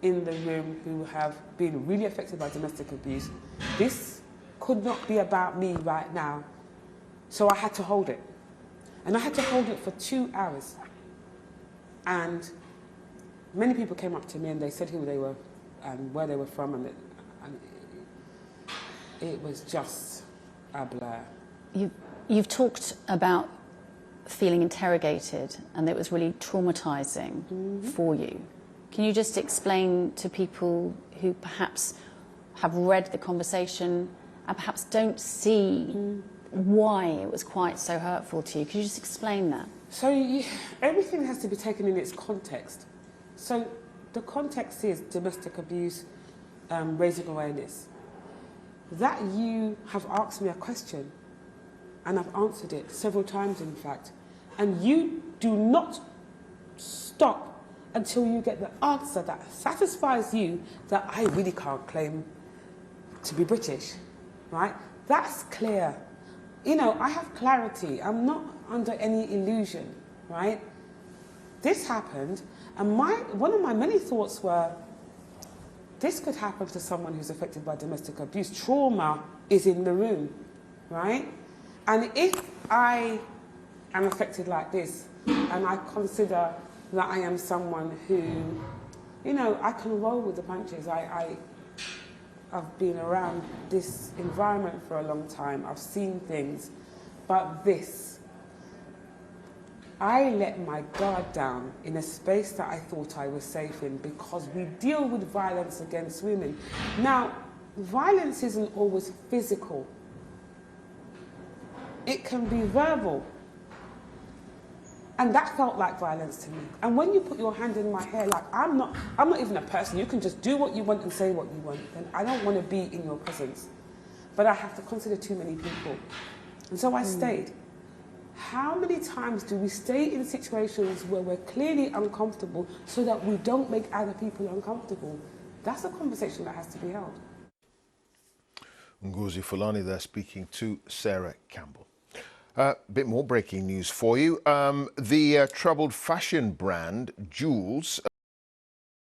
in the room who have been really affected by domestic abuse. This could not be about me right now. So I had to hold it. And I had to hold it for 2 hours. And many people came up to me and they said who they were and where they were from, and it was just a blur. You've talked about feeling interrogated and that it was really traumatizing for you. Can you just explain to people who perhaps have read the conversation and perhaps don't see why it was quite so hurtful to you? Could you just explain that? So everything has to be taken in its context. So the context is domestic abuse, raising awareness. That you have asked me a question, and I've answered it several times, in fact, and you do not stop until you get the answer that satisfies you that I really can't claim to be British, right? That's clear. You know, I have clarity. I'm not under any illusion, right? This happened, and one of my many thoughts were, this could happen to someone who's affected by domestic abuse. Trauma is in the room, right? And if I am affected like this, and I consider that I am someone who, you know, I can roll with the punches. I've been around this environment for a long time. I've seen things, but this, I let my guard down in a space that I thought I was safe in, because we deal with violence against women. Now, violence isn't always physical. It can be verbal. And that felt like violence to me. And when you put your hand in my hair, like, I'm not even a person. You can just do what you want and say what you want. And I don't want to be in your presence. But I have to consider too many people. And so I stayed. How many times do we stay in situations where we're clearly uncomfortable so that we don't make other people uncomfortable? That's a conversation that has to be held. Ngozi Fulani there speaking to Sarah Campbell. A bit more breaking news for you. The troubled fashion brand Jules